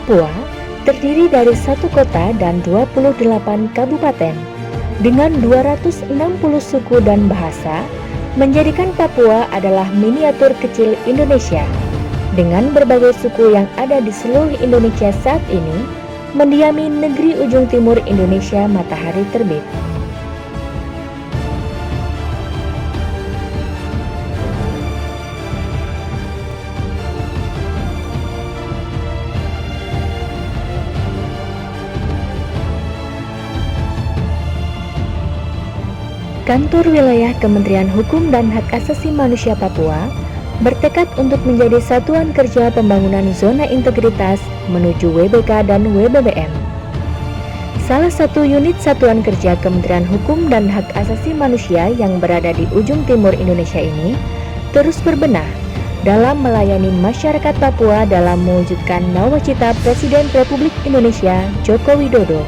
Papua terdiri dari satu kota dan 28 kabupaten dengan 260 suku dan bahasa, menjadikan Papua adalah miniatur kecil Indonesia. Dengan berbagai suku yang ada di seluruh Indonesia saat ini, mendiami negeri ujung timur Indonesia matahari terbit. Kantor Wilayah Kementerian Hukum dan Hak Asasi Manusia Papua bertekad untuk menjadi satuan kerja pembangunan zona integritas menuju WBK dan WBBM. Salah satu unit satuan kerja Kementerian Hukum dan Hak Asasi Manusia yang berada di ujung timur Indonesia ini terus berbenah dalam melayani masyarakat Papua dalam mewujudkan nawacita Presiden Republik Indonesia Joko Widodo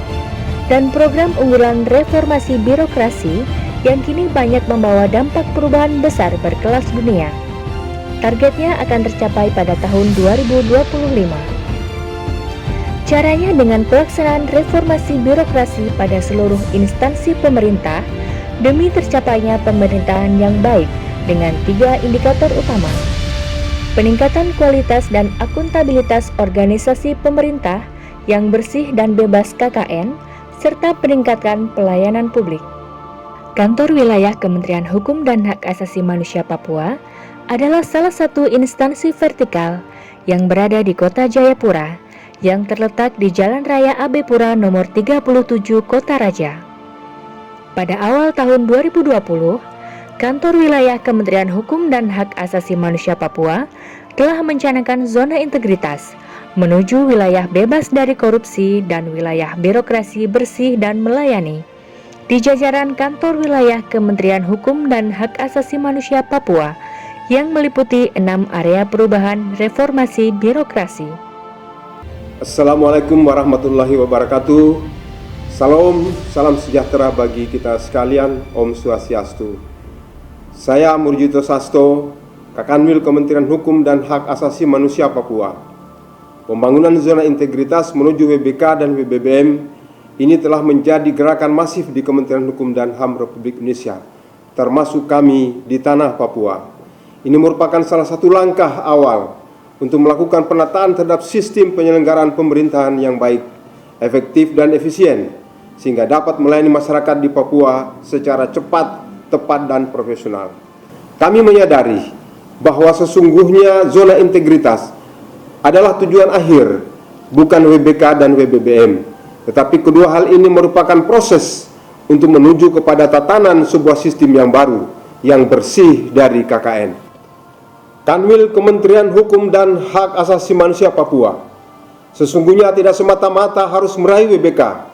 dan program unggulan reformasi birokrasi yang kini banyak membawa dampak perubahan besar berkelas dunia. Targetnya akan tercapai pada tahun 2025. Caranya dengan pelaksanaan reformasi birokrasi pada seluruh instansi pemerintah demi tercapainya pemerintahan yang baik dengan 3 indikator utama. Peningkatan kualitas dan akuntabilitas organisasi pemerintah yang bersih dan bebas KKN, serta peningkatan pelayanan publik. Kantor Wilayah Kementerian Hukum dan Hak Asasi Manusia Papua adalah salah satu instansi vertikal yang berada di Kota Jayapura yang terletak di Jalan Raya AB Pura nomor 37 Kota Raja. Pada awal tahun 2020, Kantor Wilayah Kementerian Hukum dan Hak Asasi Manusia Papua telah mencanangkan zona integritas menuju wilayah bebas dari korupsi dan wilayah birokrasi bersih dan melayani di jajaran Kantor Wilayah Kementerian Hukum dan Hak Asasi Manusia Papua yang meliputi 6 area perubahan reformasi birokrasi. Assalamualaikum warahmatullahi wabarakatuh. Salam sejahtera bagi kita sekalian. Om Swastiastu. Saya Murjito Sasto, Kakanwil Kementerian Hukum dan Hak Asasi Manusia Papua. Pembangunan zona integritas menuju WBK dan WBBM ini telah menjadi gerakan masif di Kementerian Hukum dan HAM Republik Indonesia, termasuk kami di tanah Papua. Ini merupakan salah satu langkah awal untuk melakukan penataan terhadap sistem penyelenggaraan pemerintahan yang baik, efektif dan efisien, sehingga dapat melayani masyarakat di Papua secara cepat, tepat dan profesional. Kami menyadari bahwa sesungguhnya zona integritas adalah tujuan akhir, bukan WBK dan WBBM. Tetapi kedua hal ini merupakan proses untuk menuju kepada tatanan sebuah sistem yang baru, yang bersih dari KKN. Kanwil Kementerian Hukum dan Hak Asasi Manusia Papua sesungguhnya tidak semata-mata harus meraih WBK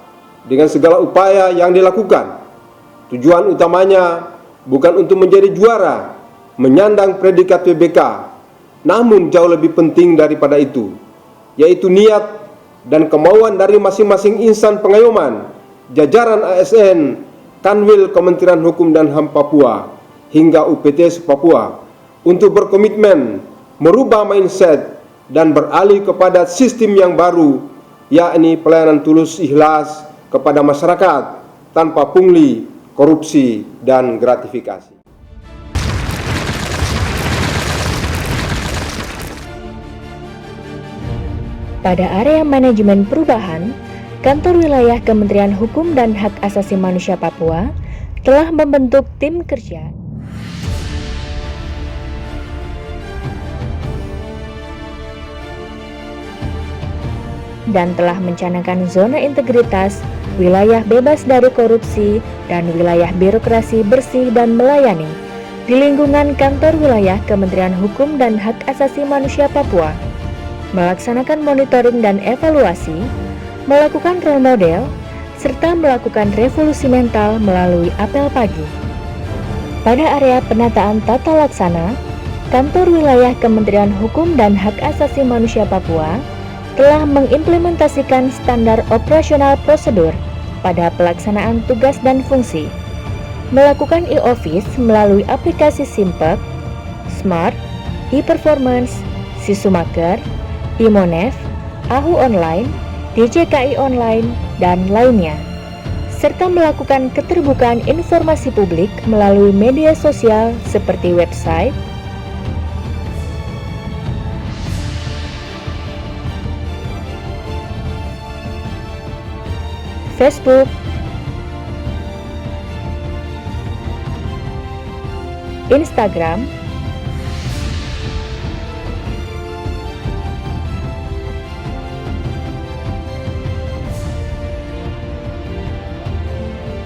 dengan segala upaya yang dilakukan. Tujuan utamanya bukan untuk menjadi juara, menyandang predikat WBK, namun jauh lebih penting daripada itu, yaitu niat dan kemauan dari masing-masing insan pengayoman, jajaran ASN, Kanwil Kementerian Hukum dan HAM Papua, hingga UPT Papua, untuk berkomitmen merubah mindset dan beralih kepada sistem yang baru, yakni pelayanan tulus ikhlas kepada masyarakat, tanpa pungli, korupsi, dan gratifikasi. Pada area manajemen perubahan, Kantor Wilayah Kementerian Hukum dan Hak Asasi Manusia Papua telah membentuk tim kerja dan telah mencanangkan zona integritas, wilayah bebas dari korupsi, dan wilayah birokrasi bersih dan melayani di lingkungan Kantor Wilayah Kementerian Hukum dan Hak Asasi Manusia Papua. Melaksanakan monitoring dan evaluasi, melakukan role model, serta melakukan revolusi mental melalui apel pagi. Pada area penataan tata laksana, Kantor Wilayah Kementerian Hukum dan Hak Asasi Manusia Papua telah mengimplementasikan standar operasional prosedur pada pelaksanaan tugas dan fungsi, melakukan e-office melalui aplikasi Simpek, Smart, e-performance, Sisumaker, Imonef, AHU Online, DJKI Online, dan lainnya, serta melakukan keterbukaan informasi publik melalui media sosial seperti website, Facebook, Instagram,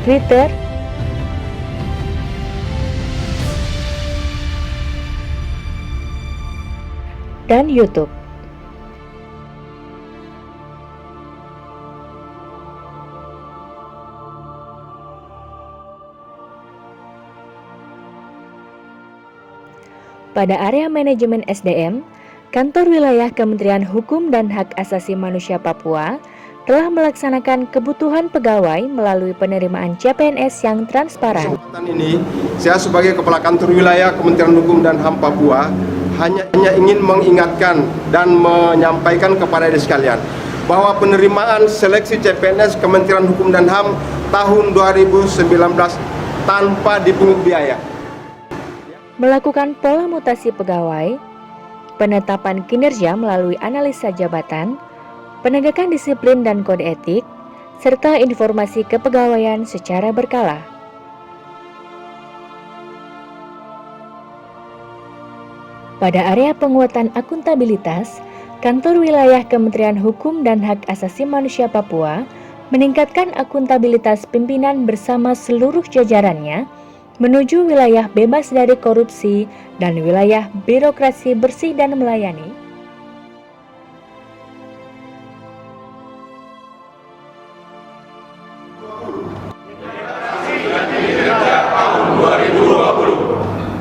Twitter, dan YouTube. Pada area manajemen SDM, Kantor Wilayah Kementerian Hukum dan Hak Asasi Manusia Papua telah melaksanakan kebutuhan pegawai melalui penerimaan CPNS yang transparan. Kesempatan ini, saya sebagai Kepala Kantor Wilayah Kementerian Hukum dan HAM Papua hanya ingin mengingatkan dan menyampaikan kepada Anda sekalian bahwa penerimaan seleksi CPNS Kementerian Hukum dan HAM tahun 2019 tanpa dipungut biaya. Melakukan pola mutasi pegawai, penetapan kinerja melalui analisa jabatan, penegakan disiplin dan kode etik, serta informasi kepegawaian secara berkala. Pada area penguatan akuntabilitas, Kantor Wilayah Kementerian Hukum dan Hak Asasi Manusia Papua meningkatkan akuntabilitas pimpinan bersama seluruh jajarannya menuju wilayah bebas dari korupsi dan wilayah birokrasi bersih dan melayani.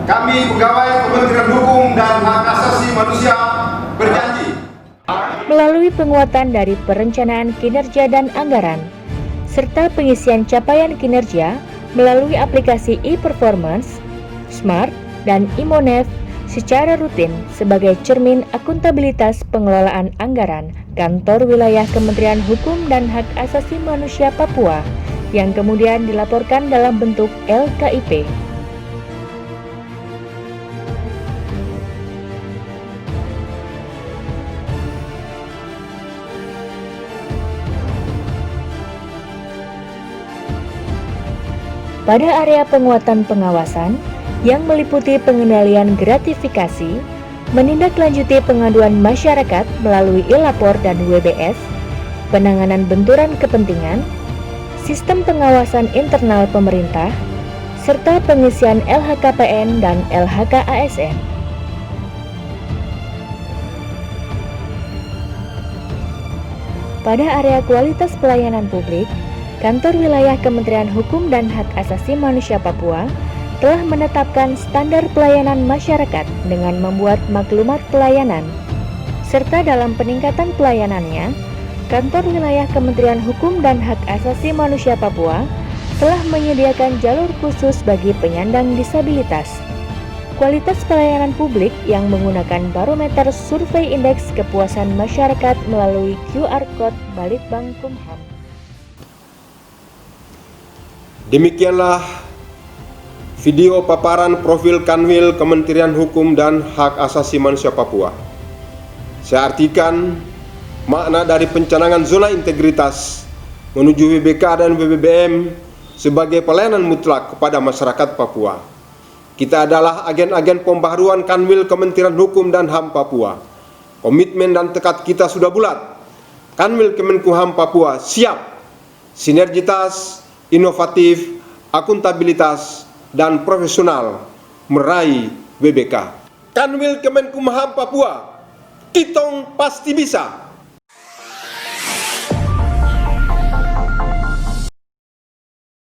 Kami pegawai Kementerian Hukum dan Hak Asasi Manusia berjanji Melalui penguatan dari perencanaan kinerja dan anggaran, serta pengisian capaian kinerja melalui aplikasi e-performance, Smart, dan Imonev secara rutin sebagai cermin akuntabilitas pengelolaan anggaran Kantor Wilayah Kementerian Hukum dan Hak Asasi Manusia Papua yang kemudian dilaporkan dalam bentuk LKIP. Pada area penguatan pengawasan yang meliputi pengendalian gratifikasi, menindaklanjuti pengaduan masyarakat melalui e-lapor dan WBS, penanganan benturan kepentingan, sistem pengawasan internal pemerintah, serta pengisian LHKPN dan LHKASN. Pada area kualitas pelayanan publik, Kantor Wilayah Kementerian Hukum dan Hak Asasi Manusia Papua telah menetapkan standar pelayanan masyarakat dengan membuat maklumat pelayanan, serta dalam peningkatan pelayanannya, Kantor Wilayah Kementerian Hukum dan Hak Asasi Manusia Papua telah menyediakan jalur khusus bagi penyandang disabilitas. Kualitas pelayanan publik yang menggunakan barometer survei indeks kepuasan masyarakat melalui QR Code Balitbang Kumham. Demikianlah video paparan profil Kanwil Kementerian Hukum dan Hak Asasi Manusia Papua. Saya artikan makna dari pencanangan zona integritas menuju WBK dan WBBM sebagai pelayanan mutlak kepada masyarakat Papua. Kita adalah agen-agen pembaharuan Kanwil Kementerian Hukum dan HAM Papua. Komitmen dan tekad kita sudah bulat. Kanwil Kemenkumham Papua siap, sinergitas, inovatif, akuntabilitas, dan profesional meraih WBK. Kanwil Kemenkumham Papua, kitong pasti bisa.